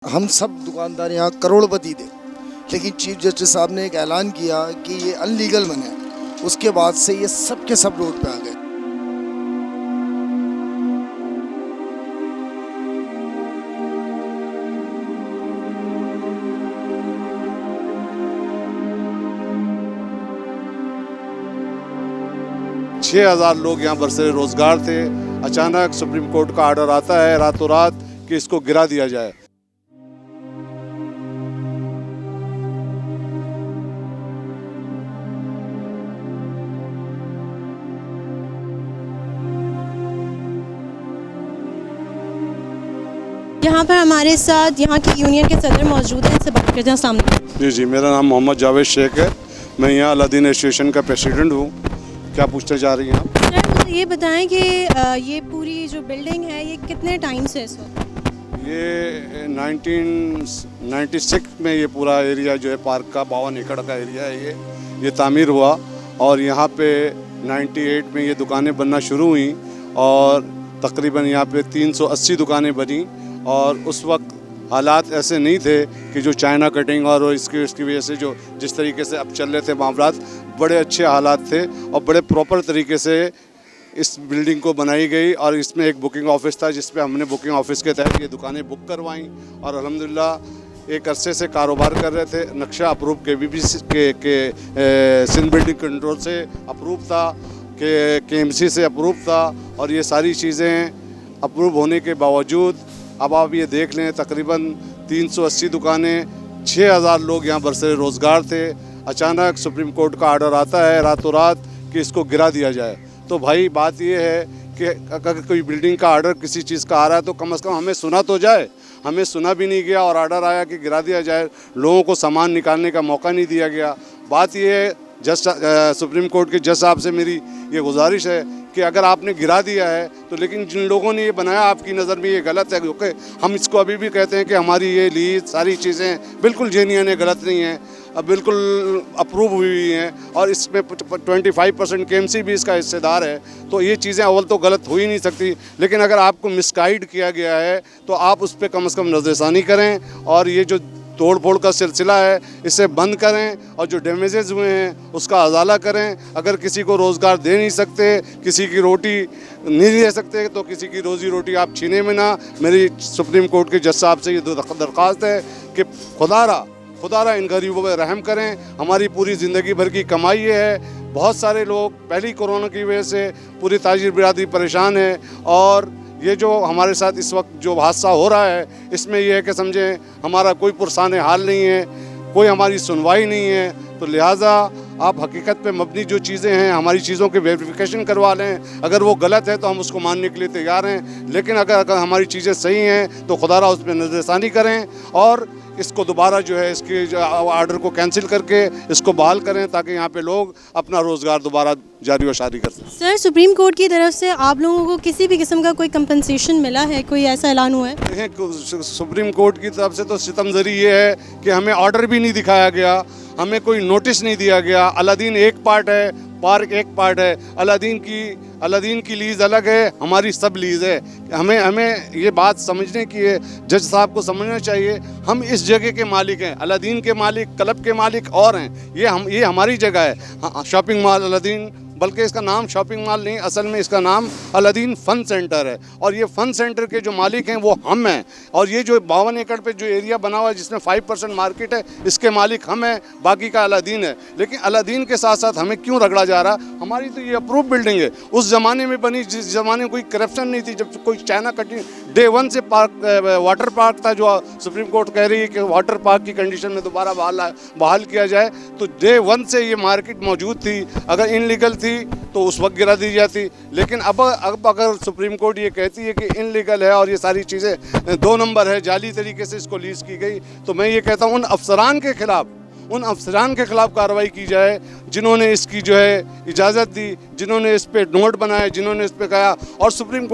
हम सब दुकानदार यहाँ करोड़पति थे, लेकिन चीफ जस्टिस साहब ने एक ऐलान किया कि ये अनलीगल बने। उसके बाद से ये सब के सब रोड पे आ गए। छः 1000 लोग यहाँ बरसरे रोजगार थे। अचानक सुप्रीम कोर्ट का आर्डर आता है रातों रात कि इसको गिरा दिया जाए। यहाँ पर हमारे साथ यहाँ की यूनियन के सदर मौजूद हैं, इनसे बात करते हैं। अस्सलाम वालेकुम। जी, मेरा नाम मोहम्मद जावेद शेख है। मैं यहाँ अलादीन एसोसिएशन का प्रेसिडेंट हूँ। क्या पूछना चाह रही हैं आप? सर मुझे ये बताएं कि ये पूरी जो बिल्डिंग है ये कितने टाइम से इस वक्त? ये 1996 में ये पूरा एरिया जो है पार्क का 52 एकड़ का एरिया है, ये तामीर हुआ और यहाँ पे 98 में ये दुकानें बनना शुरू हुई और तकरीबन यहाँ पे 380 दुकानें बनी। और उस वक्त हालात ऐसे नहीं थे कि जो चाइना कटिंग और इसकी वजह से जो जिस तरीके से अब चल रहे थे मामलात, बड़े अच्छे हालात थे और बड़े प्रॉपर तरीके से इस बिल्डिंग को बनाई गई। और इसमें एक बुकिंग ऑफिस था जिस पे हमने बुकिंग ऑफिस के तहत ये दुकानें बुक करवाईं और अल्हम्दुलिल्लाह एक अरसे से कारोबार कर रहे थे। नक्शा अप्रूव के सिंध बिल्डिंग कंट्रोल से अप्रूव था, KMC से अप्रूव था और ये सारी चीज़ें अप्रूव होने के बावजूद अब आप ये देख लें तकरीबन 380 दुकानें, 6000 लोग यहाँ बरसरे रोज़गार थे। अचानक सुप्रीम कोर्ट का आर्डर आता है रातों रात कि इसको गिरा दिया जाए। तो भाई बात ये है कि अगर कोई बिल्डिंग का आर्डर किसी चीज़ का आ रहा है तो कम से कम हमें सुना तो जाए। हमें सुना भी नहीं गया और आर्डर आया कि गिरा दिया जाए। लोगों को सामान निकालने का मौका नहीं दिया गया। बात ये है सुप्रीम कोर्ट के जज साहब से मेरी ये गुजारिश है कि अगर आपने गिरा दिया है तो लेकिन जिन लोगों ने ये बनाया आपकी नज़र में ये गलत है, क्योंकि हम इसको अभी भी कहते हैं कि हमारी ये लीज सारी चीज़ें बिल्कुल जेन्युइन है, गलत नहीं है, अब बिल्कुल अप्रूव हुई हैं और इसमें 25% KMC भी इसका हिस्सेदार है। तो ये चीज़ें अव्वल तो गलत हो ही नहीं सकती, लेकिन अगर आपको मिसगाइड किया गया है तो आप उस पर कम से कम नज़रसानी करें और ये जो तोड़ फोड़ का सिलसिला है इसे बंद करें और जो डैमेजेस हुए हैं उसका अजाला करें। अगर किसी को रोज़गार दे नहीं सकते, किसी की रोटी नहीं दे सकते तो किसी की रोज़ी रोटी आप छीने में ना। मेरी सुप्रीम कोर्ट के जज साहब से ये दरख्वास्त है कि खुदारा इन गरीबों पर रहम करें। हमारी पूरी ज़िंदगी भर की कमाई है। बहुत सारे लोग पहली कोरोना की वजह से पूरी ताजिर बिरादरी परेशान है और ये जो हमारे साथ इस वक्त जो हादसा हो रहा है इसमें यह है कि समझें हमारा कोई पुरसान हाल नहीं है, कोई हमारी सुनवाई नहीं है। तो लिहाजा आप हकीकत पे मबनी जो चीज़ें हैं हमारी चीज़ों की वेरिफिकेशन करवा लें। अगर वो गलत है तो हम उसको मानने के लिए तैयार हैं, लेकिन अगर हमारी चीज़ें सही हैं तो खुदारा उस पर नज़रसानी करें और इसको दोबारा जो है इसके आर्डर को कैंसिल करके इसको बहाल करें ताकि यहाँ पे लोग अपना रोज़गार दोबारा जारी व शारी कर सकें। सर सुप्रीम कोर्ट की तरफ से आप लोगों को किसी भी किस्म का कोई कंपनसेशन मिला है, कोई ऐसा ऐलान हुआ है? देखें, सुप्रीम कोर्ट की तरफ से तो सितमज़री ये है कि हमें ऑर्डर भी नहीं दिखाया गया, हमें कोई नोटिस नहीं दिया गया। अलादीन एक पार्ट है, पार्क एक पार्ट है। अलादीन की लीज़ अलग है, हमारी सब लीज़ है। हमें ये बात समझने की है, जज साहब को समझना चाहिए हम इस जगह के मालिक हैं। अलादीन के मालिक, क्लब के मालिक और हैं। ये हमारी जगह है। शॉपिंग मॉल अलादीन, बल्कि इसका नाम शॉपिंग मॉल नहीं, असल में इसका नाम अलादीन फ़न सेंटर है और ये फ़न सेंटर के जो मालिक हैं वो हम हैं। और ये जो 52 एकड़ पे जो एरिया बना हुआ है जिसमें 5% मार्केट है, इसके मालिक हम हैं, बाकी का अलादीन है। लेकिन अलादीन के साथ साथ हमें क्यों रगड़ा जा रहा? हमारी तो ये अप्रूव बिल्डिंग है, उस ज़माने में बनी जिस ज़माने में कोई करप्शन नहीं थी, जब कोई चाइना कटिंग डे 1 से वाटर पार्क था जो सुप्रीम कोर्ट कह रही है कि वाटर पार्क की कंडीशन में दोबारा बहाल किया जाए। तो डे 1 से ये मार्केट मौजूद थी। अगर इनलीगल थी तो उस वक्त गिरा दी जाती, लेकिन अब अगर सुप्रीम कोर्ट ये कहती है कि इनलीगल है और ये सारी चीज़ें 2 नंबर है, जाली तरीके से इसको लीज़ की गई, तो मैं ये कहता हूँ उन अफसरान के खिलाफ कार्रवाई की जाए जिन्होंने इसकी जो है इजाज़त दी, जिन्होंने इस पे नोट बनाए, जिन्होंने इस पे कहा। और सुप्रीम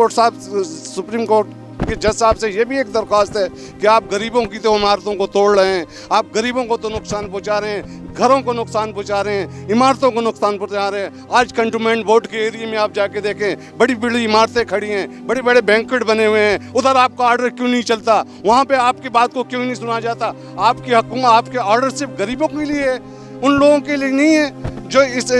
कोर्ट कि जज साहब से ये भी एक दरख्वास्त है कि आप गरीबों की तो इमारतों को तोड़ रहे हैं, आप गरीबों को तो नुकसान पहुंचा रहे हैं। घरों को नुकसान पहुंचा रहे हैं, इमारतों को नुकसान पहुंचा रहे हैं। आज कंटोनमेंट बोर्ड के एरिया में आप जाके देखें, बड़ी बड़ी इमारतें खड़ी हैं, बड़े बड़े बैंक्वेट बने हुए हैं। उधर आपका ऑर्डर क्यों नहीं चलता? वहाँ पे आपकी बात को क्यों नहीं सुना जाता? आपकी हुकूमत, आपके ऑर्डर सिर्फ गरीबों के लिए है, उन लोगों के लिए नहीं है जो इस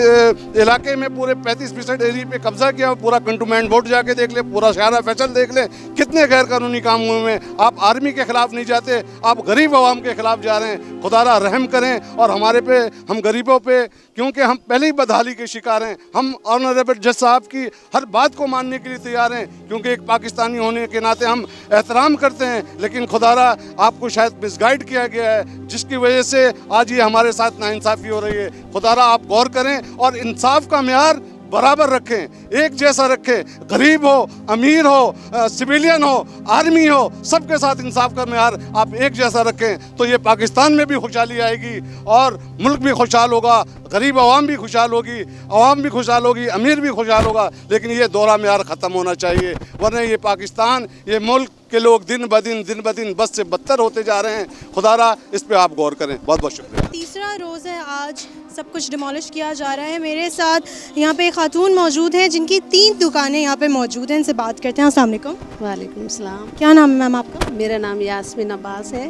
इलाके में पूरे 35% एरिया पे कब्जा किया। पूरा कंटोनमेंट बोर्ड जाके देख ले, पूरा शहर फैसल देख ले, कितने गैर कानूनी काम हुए हैं। आप आर्मी के खिलाफ नहीं जाते, आप गरीब आवाम के खिलाफ जा रहे हैं। खुदारा रहम करें और हमारे पे, हम गरीबों पे, क्योंकि हम पहले ही बदहाली के शिकार हैं। हम ऑनरेबल जज साहब की हर बात को मानने के लिए तैयार हैं, क्योंकि एक पाकिस्तानी होने के नाते हम एहतराम करते हैं। लेकिन खुदारा आपको शायद मिसगाइड किया गया है, जिसकी वजह से आज ये हमारे साथ नाइंसाफ़ी हो रही है। खुदारा आप गौर करें और इंसाफ का म्यार बराबर रखें, एक जैसा रखें। गरीब हो, अमीर हो, सिविलियन हो, आर्मी हो, सबके साथ इंसाफ का म्यार आप एक जैसा रखें, तो ये पाकिस्तान में भी खुशहाली आएगी और मुल्क भी खुशहाल होगा, गरीब आवाम भी खुशहाल होगी, आवाम भी खुशहाल होगी, अमीर भी खुशहाल होगा। लेकिन ये दोहरा म्यार ख़त्म होना चाहिए, वरना ये पाकिस्तान, ये मुल्क के लोग दिन ब दिन बस से बदतर होते जा रहे हैं। खुदारा इस पे आप गौर करें। बहुत बहुत शुक्रिया। तीसरा रोज़ है आज, सब कुछ डिमोलिश किया जा रहा है। मेरे साथ यहाँ पे एक खातून मौजूद हैं जिनकी 3 दुकानें यहाँ पे मौजूद हैं। इनसे बात करते हैं। अस्सलाम वालेकुम। वालेकुम सलाम। क्या नाम है मैम आपका? मेरा नाम यास्मीन अब्बास है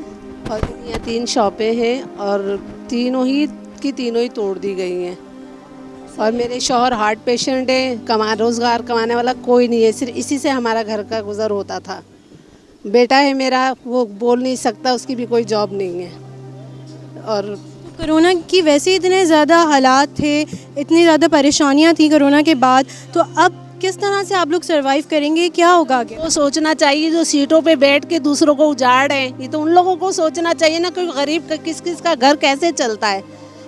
और यहाँ 3 शॉपें हैं और तीनों ही तोड़ दी गई हैं। और मेरे शौहर हार्ट पेशेंट है, रोज़गार कमाने वाला कोई नहीं है, सिर्फ इसी से हमारा घर का गुजर होता था। बेटा है मेरा, वो बोल नहीं सकता, उसकी भी कोई जॉब नहीं है। और कोरोना की वैसे इतने ज़्यादा हालात थे, इतनी ज़्यादा परेशानियाँ थी कोरोना के बाद, तो अब किस तरह से आप लोग सरवाइव करेंगे? क्या होगा आगे? वो सोचना चाहिए जो सीटों पे बैठ के दूसरों को उजाड़ है, ये तो उन लोगों को सोचना चाहिए ना। कोई गरीब का किस का घर कैसे चलता है,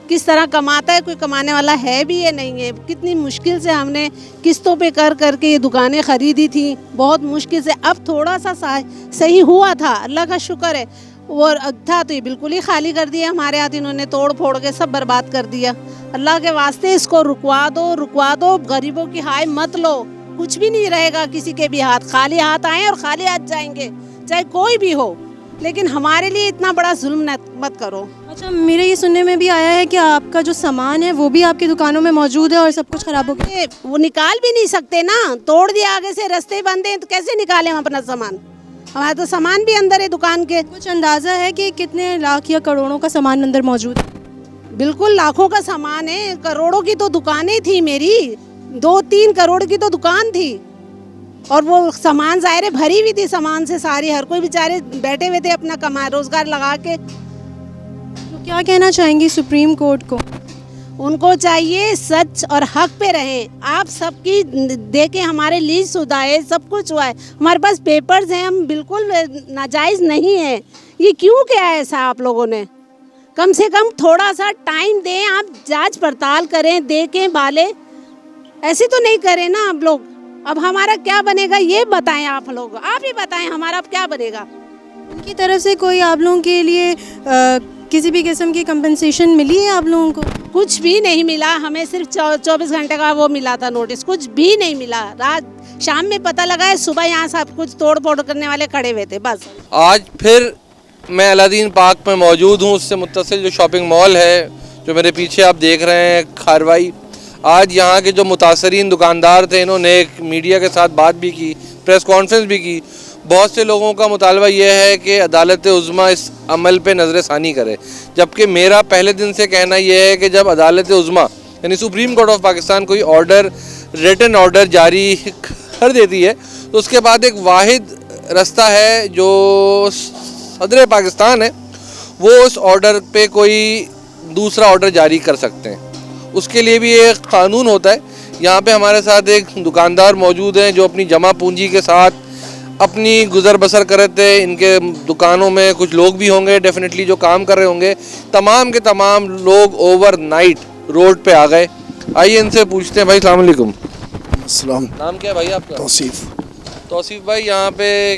किस तरह कमाता है, कोई कमाने वाला है भी या नहीं है। कितनी मुश्किल से हमने किस्तों पे कर करके ये दुकानें ख़रीदी थी, बहुत मुश्किल से। अब थोड़ा सा सही हुआ था, अल्लाह का शुक्र है। वो था तो ये बिल्कुल ही खाली कर दिया हमारे हाथ, इन्होंने तोड़ फोड़ के सब बर्बाद कर दिया। अल्लाह के वास्ते इसको रुकवा दो। गरीबों की हाय मत लो, कुछ भी नहीं रहेगा किसी के भी हाथ। खाली हाथ आए और खाली हाथ जाएंगे, चाहे कोई भी हो। लेकिन हमारे लिए इतना बड़ा जुल्म मत करो। अच्छा, मेरे ये सुनने में भी आया है कि आपका जो सामान है वो भी आपकी दुकानों में मौजूद है और सब कुछ ख़राब हो गया। वो निकाल भी नहीं सकते ना, तोड़ दिया, आगे से रास्ते बंद हैं, तो कैसे निकालें हम अपना सामान? हमारा तो सामान भी अंदर है दुकान के। कुछ अंदाज़ा है कि कितने लाख या करोड़ों का सामान अंदर मौजूद है? बिल्कुल लाखों का सामान है, करोड़ों की तो दुकानें थी मेरी, 2-3 करोड़ की तो दुकान थी। और वो सामान ज़ाहिर भरी हुई थी सामान से सारी, हर कोई बेचारे बैठे हुए थे अपना रोज़गार लगा के। तो क्या कहना चाहेंगी सुप्रीम कोर्ट को? उनको चाहिए सच और हक पे रहें। आप सबकी देखें, हमारे लीज शुदा है, सब कुछ हुआ है, हमारे पास पेपर्स हैं, हम बिल्कुल नाजायज़ नहीं है। ये क्यों किया है ऐसा आप लोगों ने? कम से कम थोड़ा सा टाइम दें, आप जांच पड़ताल करें, देखें बाले, ऐसे तो नहीं करें ना आप लोग। अब हमारा क्या बनेगा ये बताएं आप लोग, आप ही बताएं हमारा अब क्या बनेगा। उनकी तरफ से कोई आप लोगों के लिए किसी भी किस्म की कंपनसेशन मिली है आप लोगों को? कुछ भी नहीं मिला, हमें सिर्फ 24 घंटे का वो मिला था नोटिस, कुछ भी नहीं मिला। रात शाम में पता लगा है, सुबह यहाँ सब कुछ तोड़ फोड़ करने वाले खड़े हुए थे बस। आज फिर मैं अलादीन पार्क में मौजूद हूँ, उससे मुत्तसिल जो शॉपिंग मॉल है जो मेरे पीछे आप देख रहे हैं, खारवाई। आज यहाँ के जो मुतासरीन दुकानदार थे, इन्होंने एक मीडिया के साथ बात भी की, प्रेस कॉन्फ्रेंस भी की। बहुत से लोगों का मुतालबा ये है कि अदालत उज़्मा इस अमल पे नज़रसानी करे, जबकि मेरा पहले दिन से कहना यह है कि जब अदालत उज़्मा यानी सुप्रीम कोर्ट ऑफ पाकिस्तान कोई ऑर्डर, रिटन ऑर्डर जारी कर देती है, तो उसके बाद एक वाहिद रास्ता है जो सदर पाकिस्तान है, वो उस ऑर्डर पे कोई दूसरा ऑर्डर जारी कर सकते हैं। उसके लिए भी एक क़ानून होता है। यहाँ पे हमारे साथ एक दुकानदार मौजूद हैं जो अपनी जमा पूंजी के साथ अपनी गुज़र बसर कर रहे थे। इनके दुकानों में कुछ लोग भी होंगे डेफिनेटली जो काम कर रहे होंगे। तमाम के तमाम लोग ओवरनाइट रोड पे आ गए। आइए इनसे पूछते हैं। भाई अस्सलाम वालेकुम। अस्सलाम। नाम क्या है भाई आपका? तौसीफ भाई, यहाँ पे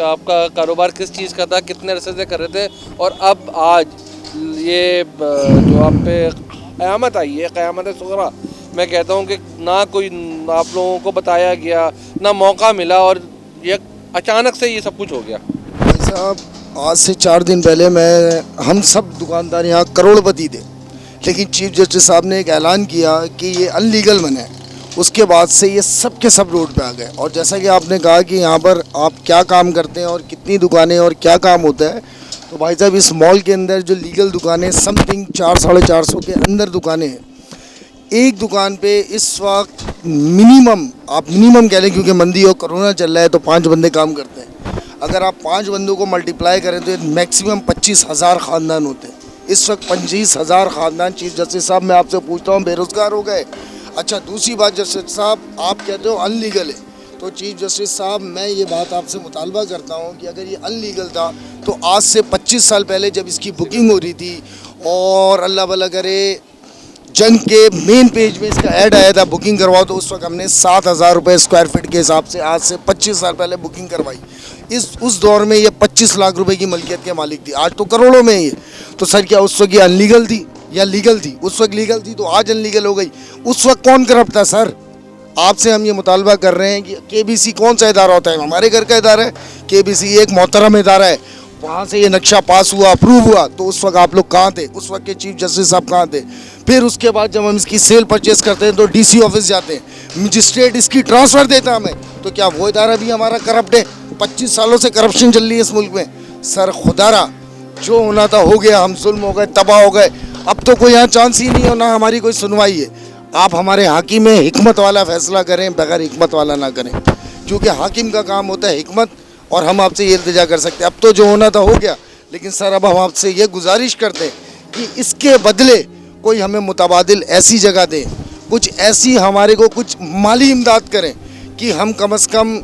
आपका कारोबार किस चीज़ का था, कितने अरसे से कर रहे थे, और अब आज ये जो आप पे क़यामत आई है, क़यामत सुग़रा, मैं कहता हूँ कि ना कोई आप लोगों को बताया गया, ना मौका मिला, और ये अचानक से ये सब कुछ हो गया। भाई साहब, आज से 4 दिन पहले हम सब दुकानदार यहाँ करोड़पति थे, लेकिन चीफ जस्टिस साहब ने एक ऐलान किया कि ये अनलीगल बना है, उसके बाद से ये सब के सब रोड पे आ गए। और जैसा कि आपने कहा कि यहाँ पर आप क्या काम करते हैं और कितनी दुकानें और क्या काम होता है, तो भाई साहब इस मॉल के अंदर जो लीगल दुकानें समथिंग 400-450 के अंदर दुकानें हैं। एक दुकान पे इस वक्त मिनिमम, आप मिनिमम कह लें क्योंकि मंदी और कोरोना चल रहा है तो 5 बंदे काम करते हैं। अगर आप 5 बंदों को मल्टीप्लाई करें तो मैक्सिमम 25,000 ख़ानदान होते हैं। इस वक्त 25,000 ख़ानदान चीफ जस्टिस साहब मैं आपसे पूछता हूँ बेरोज़गार हो गए। अच्छा, दूसरी बात जस्टिस साहब, आप कहते हो अनलीगल है, तो चीफ जस्टिस साहब मैं ये बात आपसे मुतालबा करता हूँ कि अगर ये अनलीगल था तो आज से 25 साल पहले जब इसकी बुकिंग हो रही थी और अल्लाह भला करे जंग के मेन पेज में इसका ऐड आया था बुकिंग करवाओ, तो उस वक्त हमने 7,000 रुपये स्क्वायर फीट के हिसाब से आज से 25 साल पहले बुकिंग करवाई। उस दौर में ये 25 लाख रुपए की मलकियत के मालिक थी, आज तो करोड़ों में ये। तो सर क्या उस वक्त ये अनलीगल थी या लीगल थी? उस वक्त लीगल थी तो आज अनलीगल हो गई। उस वक्त कौन करप्ट था सर? आपसे हम ये मुतालबा कर रहे हैं कि केबीसी कौन सा इदारा होता है? हमारे घर का इदारा है केबीसी, एक मोहतरम इदारा है। वहाँ से ये नक्शा पास हुआ, अप्रूव हुआ, तो उस वक्त आप लोग कहाँ थे? उस वक्त के चीफ जस्टिस साहब कहाँ थे? फिर उसके बाद जब हम इसकी सेल परचेस करते हैं तो डीसी ऑफिस जाते हैं, मजिस्ट्रेट इसकी ट्रांसफ़र देता हमें, तो क्या वो इदारा भी हमारा करप्ट है? 25 सालों से करप्शन चल रही है इस मुल्क में। सर खुदारा, जो होना था हो गया, हम जुल्म हो गए, तबाह हो गए, अब तो कोई यहाँ चांस ही नहीं हो, ना हमारी कोई सुनवाई है। आप हमारे हाकिम में हिकमत वाला फैसला करें, बगैर हिकमत वाला ना करें, क्योंकि हाकिम का काम होता है हिकमत, और हम आपसे ये इल्तिजा कर सकते हैं। अब तो जो होना था हो गया, लेकिन सर अब हम आपसे ये गुजारिश करते हैं कि इसके बदले कोई हमें मुतबादिल ऐसी जगह दें, कुछ ऐसी हमारे को कुछ माली इमदाद करें कि हम कम से कम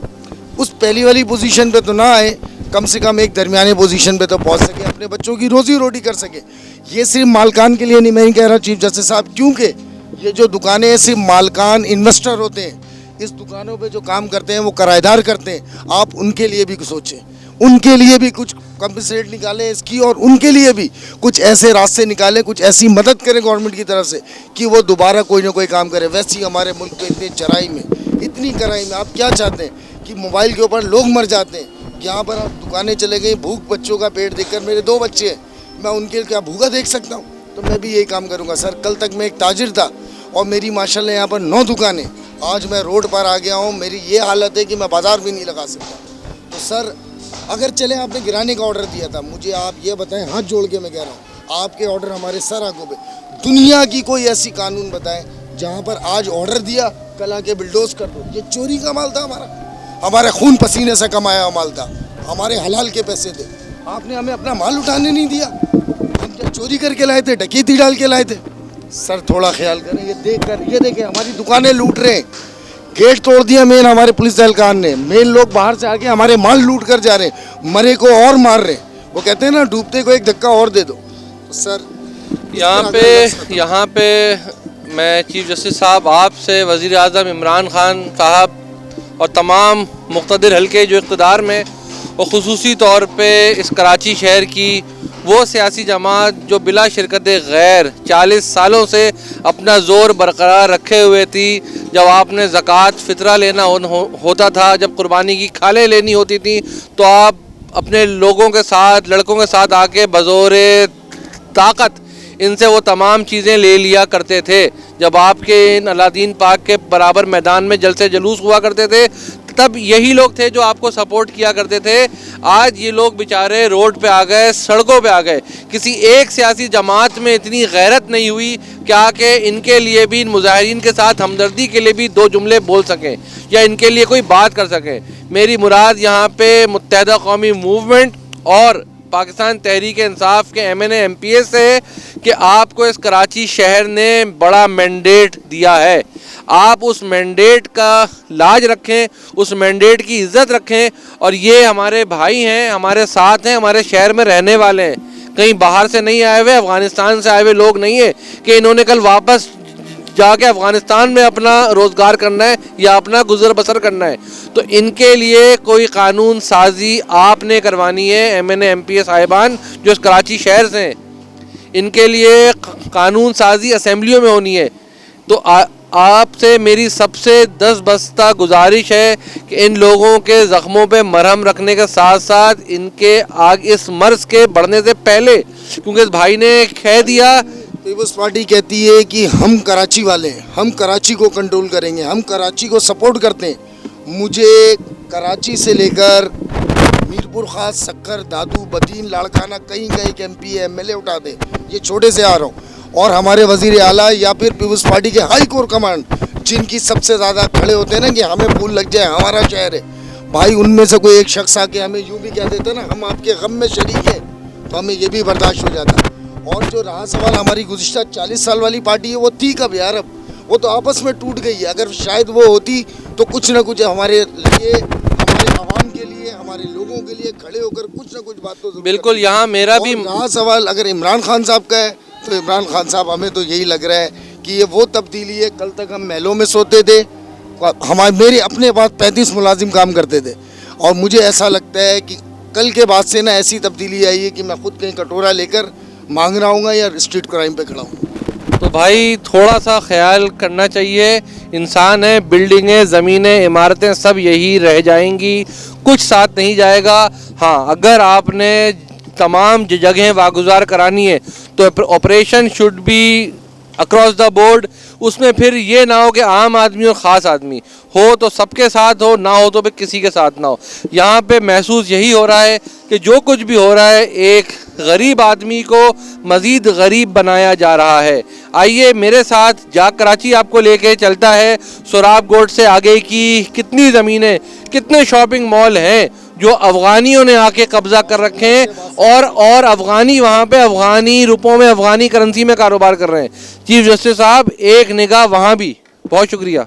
उस पहली वाली पोजीशन पे तो ना आए, कम से कम एक दरमियानी पोजीशन पे तो पहुंच सके, अपने बच्चों की रोज़ी रोटी कर सके। ये सिर्फ मालकान के लिए नहीं, मैं नहीं कह रहा चीफ जस्टिस साहब, क्योंकि ये जो दुकानें हैं सिर्फ मालकान इन्वेस्टर होते हैं, इस दुकानों पे जो काम करते हैं वो किराएदार करते हैं। आप उनके लिए भी सोचें, उनके लिए भी कुछ कंपनसेट निकालें इसकी, और उनके लिए भी कुछ ऐसे रास्ते निकालें, कुछ ऐसी मदद करें गवर्नमेंट की तरफ से कि वो दोबारा कोई ना कोई काम करे। वैसे ही हमारे मुल्क में इतनी चराई में, इतनी कराई में, आप क्या चाहते हैं कि मोबाइल के ऊपर लोग मर जाते हैं? यहाँ पर आप दुकानें चले गई, भूख बच्चों का पेट देखकर, मेरे 2 बच्चे हैं, मैं उनके क्या भूखा देख सकता हूँ? तो मैं भी यही काम करूँगा सर। कल तक मैं एक ताजिर था और मेरी माशाल्लाह यहाँ पर 9 दुकानें, आज मैं रोड पर आ गया हूँ, मेरी ये हालत है कि मैं बाज़ार भी नहीं लगा सकता। तो सर अगर चले, आपने गिराने का ऑर्डर दिया था, मुझे आप ये बताएं, हाथ जोड़ के मैं कह रहा हूँ, आपके ऑर्डर हमारे सर आंखों पे, दुनिया की कोई ऐसी कानून बताएं जहाँ पर आज ऑर्डर दिया, कल आके बिल्डोज कर दो। ये चोरी का माल था हमारे खून पसीने से कमाया हुआ माल था, हमारे हलाल के पैसे थे, आपने हमें अपना माल उठाने नहीं दिया। हम क्या चोरी करके लाए थे, डकैती डाल के लाए थे? सर थोड़ा ख्याल करें। ये देखें हमारी दुकानें लूट रहे हैं, गेट तोड़ दिया मेन हमारे पुलिस एहलकार ने, मेन लोग बाहर से आके हमारे माल लूट कर जा रहे हैं, मरे को और मार रहे हैं। वो कहते हैं ना, डूबते को एक धक्का और दे दो। तो सर यहाँ पे मैं चीफ जस्टिस साहब आपसे वज़ीर आज़म इमरान खान साहब और तमाम मुक़्तदिर हल्के जो इक़्तिदार में, और ख़ुसूसी तौर पे इस कराची शहर की वो सियासी जमात जो बिला शिरकत गैर 40 सालों से अपना ज़ोर बरकरार रखे हुए थी, जब आपने ज़कात फ़ितरा लेना होता था, जब कुर्बानी की खालें लेनी होती थी, तो आप अपने लोगों के साथ, लड़कों के साथ आके बज़ोरे ताकत इनसे वो तमाम चीज़ें ले लिया करते थे। जब आपके इन अलादीन पाक के बराबर मैदान में जलसे जुलूस हुआ करते थे, तब यही लोग थे जो आपको सपोर्ट किया करते थे। आज ये लोग बेचारे रोड पे आ गए, सड़कों पे आ गए। किसी एक सियासी जमात में इतनी गैरत नहीं हुई क्या कि इनके लिए भी, इन मुजाहिरीन के साथ हमदर्दी के लिए भी 2 जुमले बोल सकें या इनके लिए कोई बात कर सकें। मेरी मुराद यहाँ पे मुत्तहदा कौमी मूवमेंट और पाकिस्तान तहरीक इंसाफ के MNA MPA से कि आपको इस कराची शहर ने बड़ा मैंडेट दिया है, आप उस मैंडेट का लाज रखें, उस मैंडेट की इज़्ज़त रखें। और ये हमारे भाई हैं, हमारे साथ हैं, हमारे शहर में रहने वाले हैं, कहीं बाहर से नहीं आए हुए, अफ़गानिस्तान से आए हुए लोग नहीं है कि इन्होंने कल वापस जाके अफ़गानिस्तान में अपना रोज़गार करना है या अपना गुजर बसर करना है। तो इनके लिए कोई कानून साजी आपने करवानी है। MNA MPA साहिबान जो इस कराची शहर से हैं, इनके लिए कानून साजी असम्बलियों में होनी है। तो आपसे मेरी सबसे 10 बस्ता गुजारिश है कि इन लोगों के ज़ख्मों पे मरहम रखने के साथ साथ इनके इस मर्ज़ के बढ़ने से पहले, क्योंकि इस भाई ने कह दिया पीपल्स पार्टी कहती है कि हम कराची वाले हैं, हम कराची को कंट्रोल करेंगे, हम कराची को सपोर्ट करते हैं। मुझे कराची से लेकर मीरपुर खास, सक्कर, दादू, बदीन, लाड़काना, कहीं कहीं के MP MLA उठा दे, ये छोटे से आ रहा हूँ। और हमारे वजीर आला या फिर पीपल्स पार्टी के हाई कोर कमांड, जिनकी सबसे ज़्यादा खड़े होते हैं ना कि हमें फूल लग जाए, हमारा शहर है भाई, उनमें से कोई एक शख्स आके हमें यूँ भी कह देता ना हम आपके गम में शरीक हैं, तो हमें ये भी बर्दाश्त हो जाता। और जो रहा सवाल हमारी गुज़िश्ता 40 साल वाली पार्टी है, वो थी कब यार? अब वो तो आपस में टूट गई है। अगर शायद वो होती तो कुछ ना कुछ हमारे लिए, हमारे आवाम के लिए, हमारे लोगों के लिए खड़े होकर कुछ ना कुछ बात तो बिल्कुल। यहाँ मेरा भी रहा सवाल अगर इमरान खान साहब का है, तो इमरान खान साहब, हमें तो यही लग रहा है कि ये वो तब्दीली है। कल तक हम महलों में सोते थे, हमारे मेरे अपने पास 35 मुलाजिम काम करते थे, और मुझे ऐसा लगता है कि कल के बाद से ना ऐसी तब्दीली आई है कि मैं खुद कहीं कटोरा लेकर मांग रहा हूँ या स्ट्रीट क्राइम पे खड़ा हूँ। तो भाई थोड़ा सा ख्याल करना चाहिए। इंसान है, बिल्डिंगें, ज़मीनें, इमारतें सब यही रह जाएंगी, कुछ साथ नहीं जाएगा। हाँ, अगर आपने तमाम जगहें वागुजार करानी है तो operation should be across the board. उसमें फिर ये ना हो कि आम आदमी और ख़ास आदमी हो तो सबके साथ हो, ना हो तो फिर किसी के साथ ना हो। यहाँ पे महसूस यही हो रहा है कि जो कुछ भी हो रहा है एक गरीब आदमी को मज़ीद गरीब बनाया जा रहा है। आइए मेरे साथ जाग कराची आपको लेके चलता है। सोराब गोट से आगे की कितनी ज़मीनें, कितने शॉपिंग मॉल हैं जो अफ़गानियों ने आके कब्ज़ा कर रखे हैं, और अफ़गानी वहाँ पे अफ़गानी रुपयों में, अफ़गानी करेंसी में कारोबार कर रहे हैं। चीफ जस्टिस साहब, एक निगाह वहाँ भी। बहुत शुक्रिया।